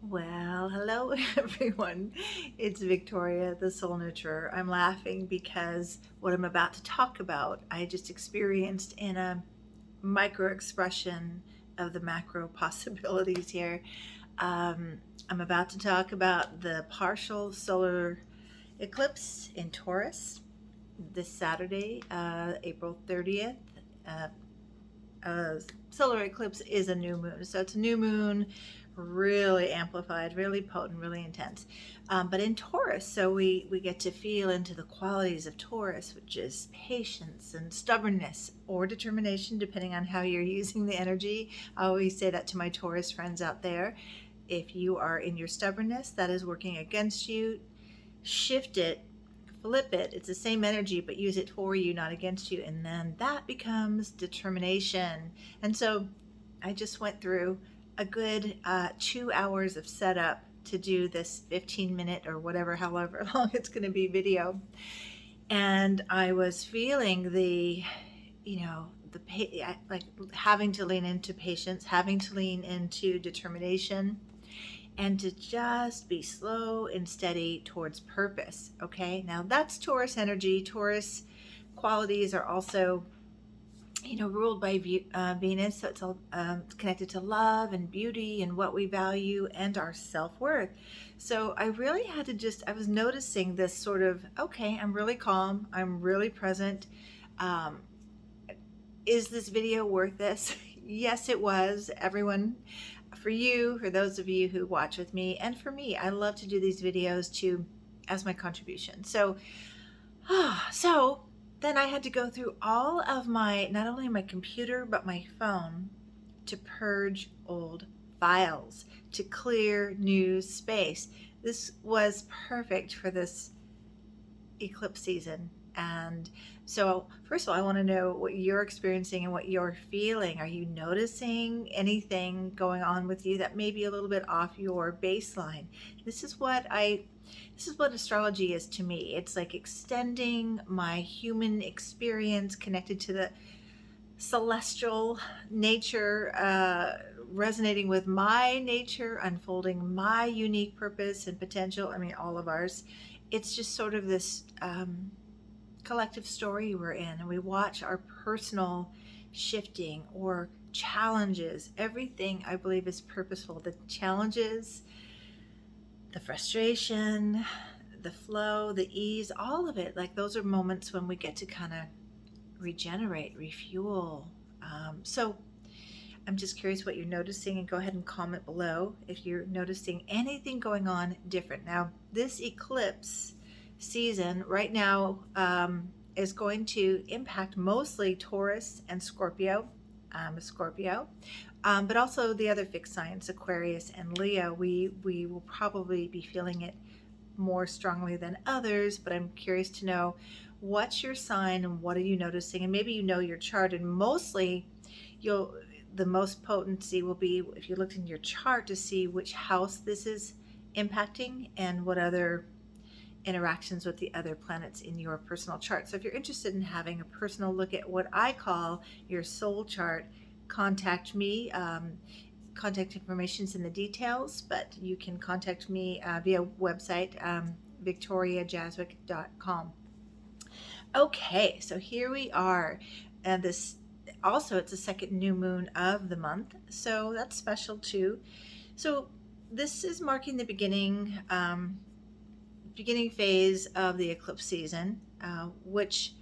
Well, hello everyone. It's Victoria, the Soul Nurturer. I'm laughing because what I'm about to talk about, I just experienced in a micro expression of the macro possibilities here. Um, I'm about to talk about the partial solar eclipse in Taurus this Saturday, April 30th. Uh, Solar eclipse is a new moon. So it's a new moon, really amplified, really potent, really intense. But in Taurus, so we get to feel into the qualities of Taurus, which is patience and stubbornness or determination, depending on how you're using the energy. I always say that to my Taurus friends out there. If you are in your stubbornness, that is working against you, shift it, flip it. It's the same energy, but use it for you, not against you. And then that becomes determination. And so I just went through a good 2 hours of setup to do this 15-minute or whatever, however long it's going to be video. And I was feeling the, like having to lean into patience, having to lean into determination, and to just be slow and steady towards purpose. Okay, now that's Taurus energy. Taurus qualities are also, ruled by Venus, so it's all connected to love and beauty and what we value and our self-worth. So I really had to I was noticing this sort of, okay, I'm really calm, I'm really present. Um, is this video worth this? Yes, it was. Everyone, for you, for those of you who watch with me, and for me, I love to do these videos too as my contribution. So then I had to go through all of not only my computer, but my phone to purge old files, to clear new space. This was perfect for this eclipse season. And so, first of all, I want to know what you're experiencing and what you're feeling. Are you noticing anything going on with you that may be a little bit off your baseline? This is what astrology is to me. It's like extending my human experience connected to the celestial nature, resonating with my nature, unfolding my unique purpose and potential. I mean, all of ours. It's just sort of this collective story we're in, and we watch our personal shifting or challenges. Everything I believe is purposeful. The challenges, the frustration, the flow, the ease, all of it. Like those are moments when we get to kind of regenerate, refuel. So I'm just curious what you're noticing, and go ahead and comment below if you're noticing anything going on different. Now, this eclipse season right now is going to impact mostly Taurus and Scorpio. I'm a Scorpio, but also the other fixed signs, Aquarius and Leo. We will probably be feeling it more strongly than others, but I'm curious to know what's your sign and what are you noticing, and maybe you know your chart, and mostly the most potency will be if you looked in your chart to see which house this is impacting and what other interactions with the other planets in your personal chart. So if you're interested in having a personal look at what I call your soul chart, contact me. Contact information is in the details, but you can contact me via website, victoriajazwick.com. Okay, so here we are, and this also, it's the second new moon of the month, so that's special too. So this is marking the beginning phase of the eclipse season, which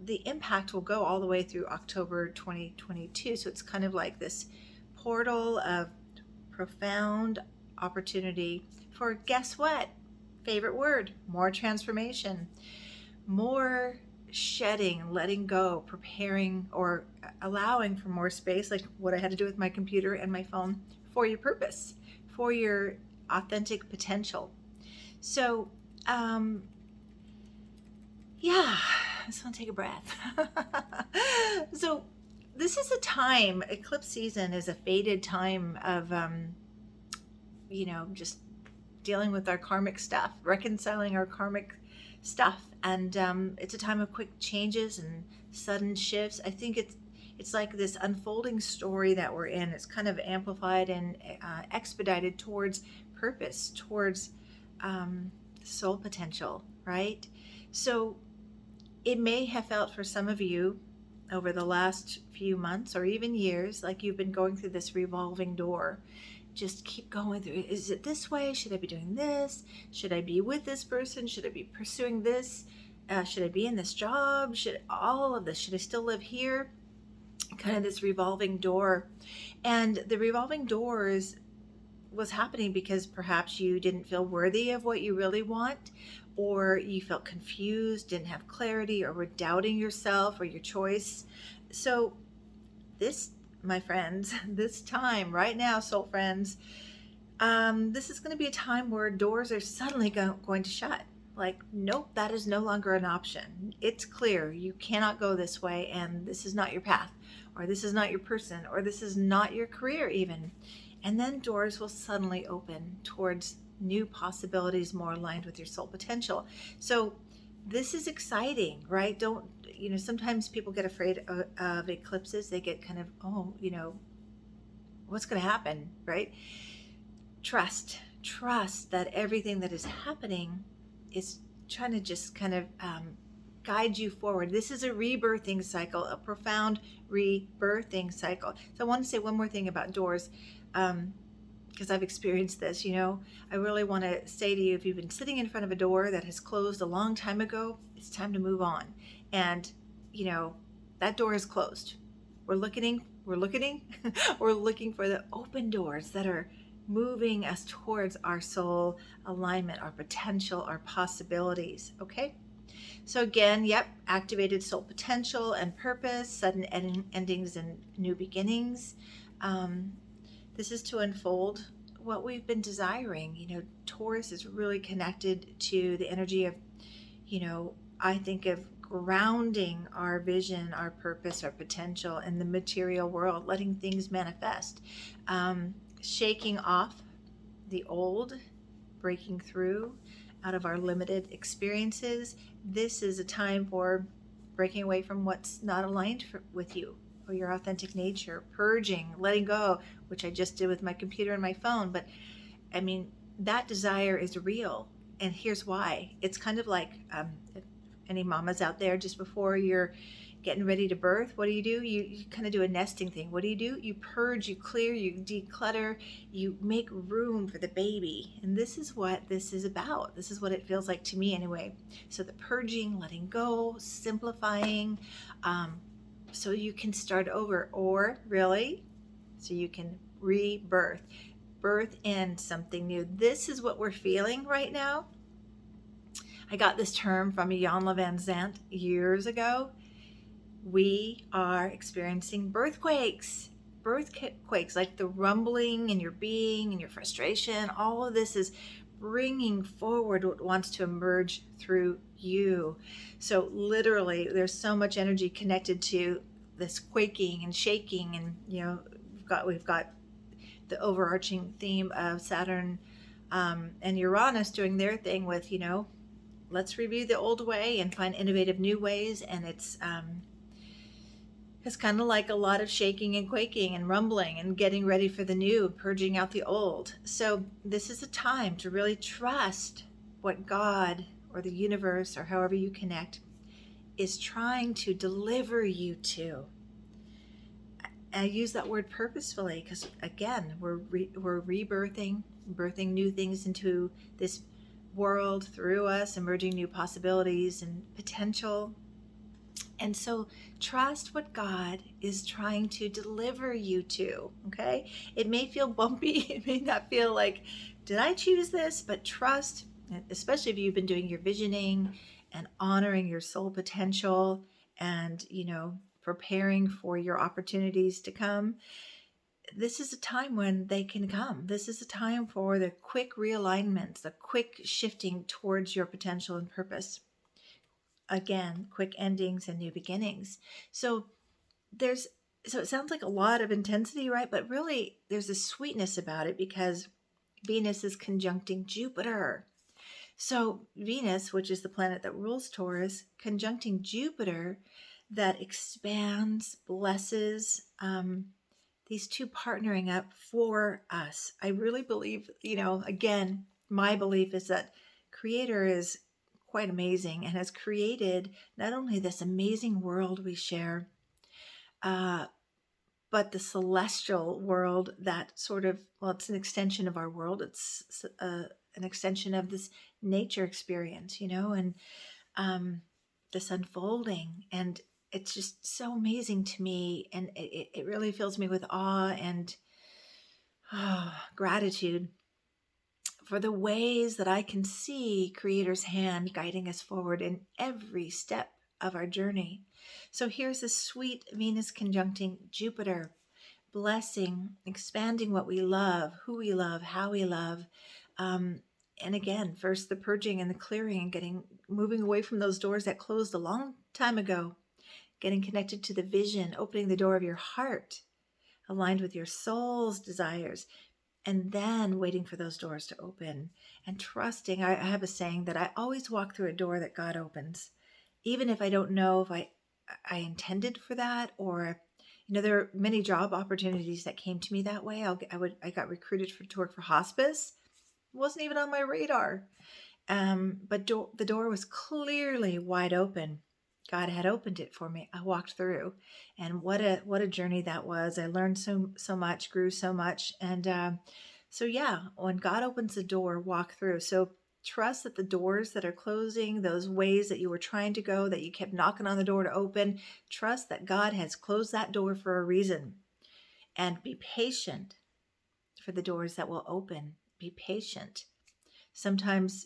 the impact will go all the way through October 2022. So it's kind of like this portal of profound opportunity for, guess what? Favorite word, more transformation, more shedding, letting go, preparing or allowing for more space, like what I had to do with my computer and my phone, for your purpose, for your authentic potential. So, yeah, I just want to take a breath. So this is a time, eclipse season is a fated time of, just dealing with our karmic stuff, reconciling our karmic stuff. And it's a time of quick changes and sudden shifts. I think It's like this unfolding story that we're in. It's kind of amplified and expedited towards purpose, towards soul potential, right? So it may have felt for some of you over the last few months or even years like you've been going through this revolving door. Just keep going through. Is it this way? Should I be doing this? Should I be with this person? Should I be pursuing this? Should I be in this job? Should all of this? Should I still live here? Kind of this revolving door. And the revolving doors was happening because perhaps you didn't feel worthy of what you really want, or you felt confused, didn't have clarity, or were doubting yourself or your choice. So this, my friends, this time right now, soul friends, this is going to be a time where doors are suddenly going to shut. Like, nope, that is no longer an option. It's clear you cannot go this way, and this is not your path, or this is not your person, or this is not your career even. And then doors will suddenly open towards new possibilities more aligned with your soul potential. So this is exciting, right? Don't, sometimes people get afraid of eclipses. They get kind of, what's going to happen, right? Trust that everything that is happening is trying to just kind of guide you forward. This is a rebirthing cycle, a profound rebirthing cycle. So I want to say one more thing about doors, because I've experienced this. I really want to say to you, if you've been sitting in front of a door that has closed a long time ago, it's time to move on. And that door is closed. We're looking we're looking for the open doors that are moving us towards our soul alignment, our potential, our possibilities. Okay, so again, activated soul potential and purpose, sudden endings and new beginnings. This is to unfold what we've been desiring. Taurus is really connected to the energy of, I think of grounding our vision, our purpose, our potential in the material world, letting things manifest, shaking off the old, breaking through out of our limited experiences. This is a time for breaking away from what's not aligned with you or your authentic nature, purging, letting go, which I just did with my computer and my phone. But I mean, that desire is real. And here's why. It's kind of like, if any mamas out there, just before you're getting ready to birth, what do? You kind of do a nesting thing. What do? You purge, you clear, you declutter, you make room for the baby. And this is what this is about. This is what it feels like to me anyway. So the purging, letting go, simplifying, so you can start over, or really, so you can rebirth, birth in something new. This is what we're feeling right now. I got this term from Jan Van Zandt years ago. We are experiencing birthquakes, like the rumbling in your being and your frustration. All of this is bringing forward what wants to emerge through you. So literally, there's so much energy connected to this quaking and shaking, and we've got the overarching theme of Saturn and Uranus doing their thing with, let's review the old way and find innovative new ways. And it's kind of like a lot of shaking and quaking and rumbling and getting ready for the new, purging out the old. So this is a time to really trust what God or the universe, or however you connect, is trying to deliver you to. I use that word purposefully because, again, we're rebirthing, birthing new things into this world through us, emerging new possibilities and potential. And so trust what God is trying to deliver you to, okay? It may feel bumpy. It may not feel like, did I choose this? But trust, especially if you've been doing your visioning and honoring your soul potential and, preparing for your opportunities to come. This is a time when they can come. This is a time for the quick realignments, the quick shifting towards your potential and purpose. Again, quick endings and new beginnings. So it sounds like a lot of intensity, right? But really, there's a sweetness about it because Venus is conjuncting Jupiter. So Venus, which is the planet that rules Taurus, conjuncting Jupiter, that expands, blesses, these two partnering up for us. I really believe, again, my belief is that Creator is quite amazing and has created not only this amazing world we share, uh, but the celestial world that sort of, well, it's an extension of our world. It's an extension of this nature experience, and this unfolding. And it's just so amazing to me. And it really fills me with awe and gratitude for the ways that I can see Creator's hand guiding us forward in every step of our journey. So here's this sweet Venus conjuncting Jupiter, blessing, expanding what we love, who we love, how we love. And again, first the purging and the clearing and moving away from those doors that closed a long time ago, getting connected to the vision, opening the door of your heart, aligned with your soul's desires, and then waiting for those doors to open and trusting. I have a saying that I always walk through a door that God opens, even if I don't know if I intended for that, or there are many job opportunities that came to me that way. I got recruited to work for hospice. It wasn't even on my radar. But the door was clearly wide open. God had opened it for me. I walked through, and what a journey that was. I learned so much, grew so much, and so yeah, when God opens the door, walk through. So trust that the doors that are closing, those ways that you were trying to go, that you kept knocking on the door to open, trust that God has closed that door for a reason, and be patient for the doors that will open. Be patient. Sometimes,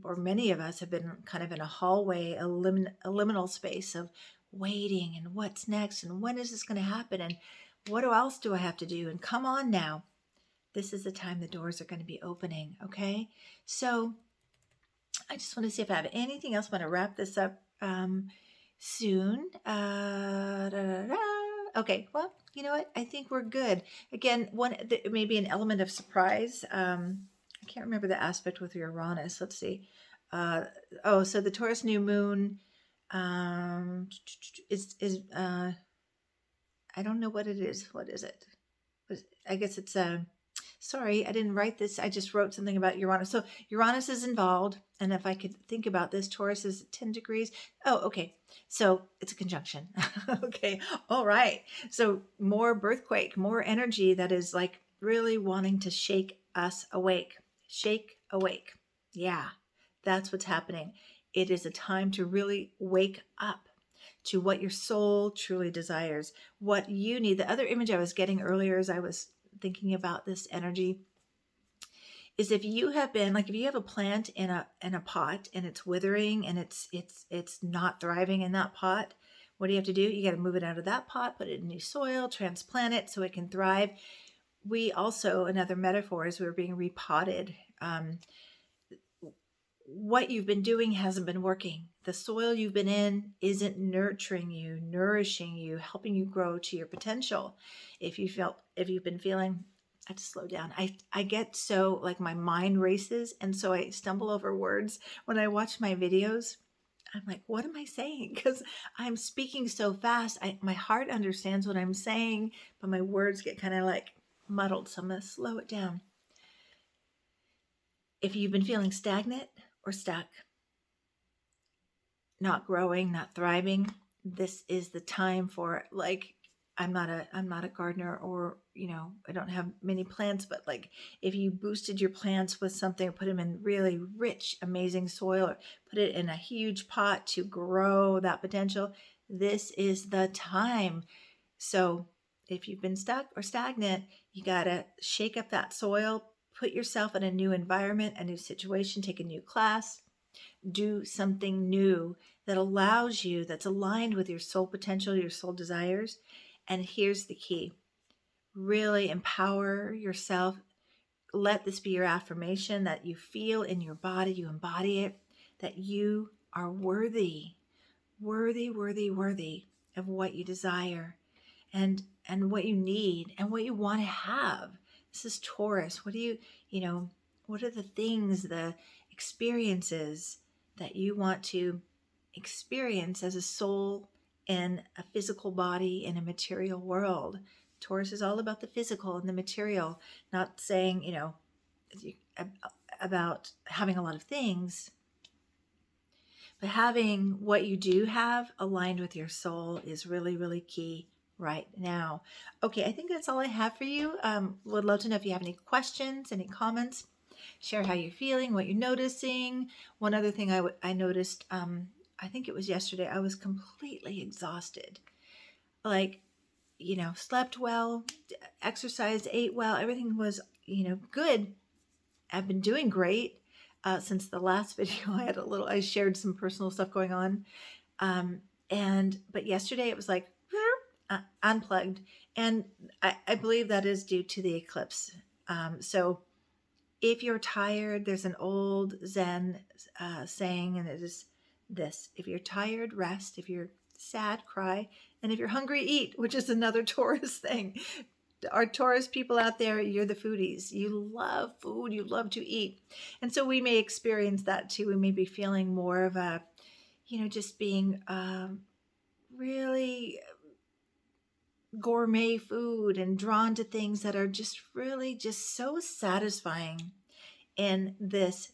or many of us have been kind of in a hallway, a liminal space of waiting and what's next and when is this going to happen and what else do I have to do? And come on now. This is the time the doors are going to be opening, okay? So I just want to see if I have anything else. I'm going to wrap this up soon. Okay, well, you know what? I think we're good. Again, maybe an element of surprise. I can't remember the aspect with Uranus. Let's see. So the Taurus new moon is I don't know what it is. What is it? I guess it's sorry, I didn't write this. I just wrote something about Uranus. So Uranus is involved, and if I could think about this, Taurus is 10 degrees. Oh, okay. So it's a conjunction. Okay. All right. So more birthquake, more energy that is like really wanting to shake us awake. Shake awake. Yeah, that's what's happening. It is a time to really wake up to what your soul truly desires, what you need. The other image I was getting earlier as I was thinking about this energy is if you have a plant in a pot and it's withering and it's not thriving in that pot, what do you have to do? You got to move it out of that pot, put it in new soil, transplant it so it can thrive. We also, another metaphor is we're being repotted. What you've been doing hasn't been working. The soil you've been in isn't nurturing you, nourishing you, helping you grow to your potential. If you've been feeling, I have to slow down. I get so like my mind races, and so I stumble over words when I watch my videos. I'm like, what am I saying? Because I'm speaking so fast. My heart understands what I'm saying, but my words get kind of like muddled. So I'm going to slow it down. If you've been feeling stagnant or stuck, not growing, not thriving, this is the time for it. Like, I'm not a gardener, or I don't have many plants, but like if you boosted your plants with something, or put them in really rich, amazing soil, or put it in a huge pot to grow that potential, this is the time. So if you've been stuck or stagnant, you got to shake up that soil, put yourself in a new environment, a new situation, take a new class, do something new that allows you, that's aligned with your soul potential, your soul desires. And here's the key. Really empower yourself. Let this be your affirmation that you feel in your body, you embody it, that you are worthy, worthy, worthy, worthy of what you desire and what you need and what you want to have. This is Taurus. What what are the things, the experiences that you want to experience as a soul in a physical body in a material world. Taurus is all about the physical and the material, not saying, about having a lot of things, but having what you do have aligned with your soul is really, really key right now. Okay, I think that's all I have for you. Would love to know if you have any questions, any comments. Share how you're feeling, what you're noticing. One other thing I noticed, I think it was yesterday, I was completely exhausted. Like, slept well, exercised, ate well, everything was, good. I've been doing great since the last video. I shared some personal stuff going on. But yesterday it was like unplugged. And I believe that is due to the eclipse. So if you're tired, there's an old Zen saying, and it is this: if you're tired, rest. If you're sad, cry. And if you're hungry, eat, which is another Taurus thing. Our Taurus people out there, you're the foodies. You love food, you love to eat. And so we may experience that too. We may be feeling more of a, just being really gourmet food and drawn to things that are just really just so satisfying in this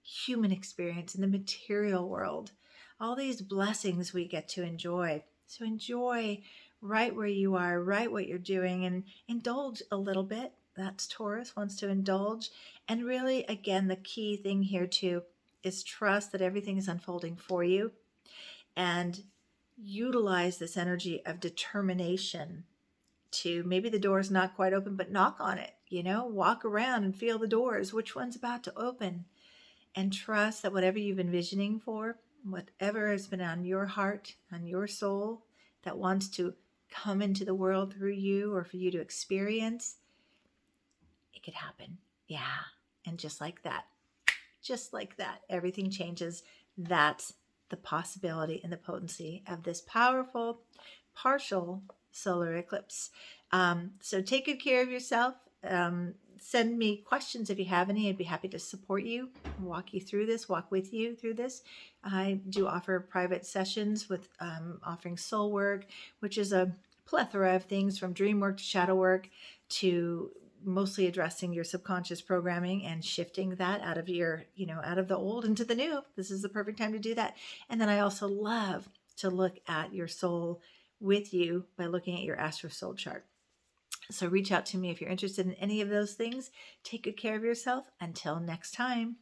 human experience, in the material world. All these blessings we get to enjoy. So enjoy right where you are, right what you're doing, and indulge a little bit. That's Taurus, wants to indulge. And really, again, the key thing here too is trust that everything is unfolding for you, and utilize this energy of determination to, maybe the door is not quite open, but knock on it, walk around and feel the doors, which one's about to open, and trust that whatever you've been envisioning for, whatever has been on your heart, on your soul, that wants to come into the world through you or for you to experience, it could happen. Yeah. And just like that, everything changes. That's the possibility and the potency of this powerful partial solar eclipse. So take good care of yourself. Send me questions if you have any. I'd be happy to support you, walk with you through this. I do offer private sessions with offering soul work, which is a plethora of things from dream work to shadow work to mostly addressing your subconscious programming and shifting that out of out of the old into the new. This is the perfect time to do that. And then I also love to look at your soul with you by looking at your astro soul chart. So reach out to me if you're interested in any of those things. Take good care of yourself. Until next time.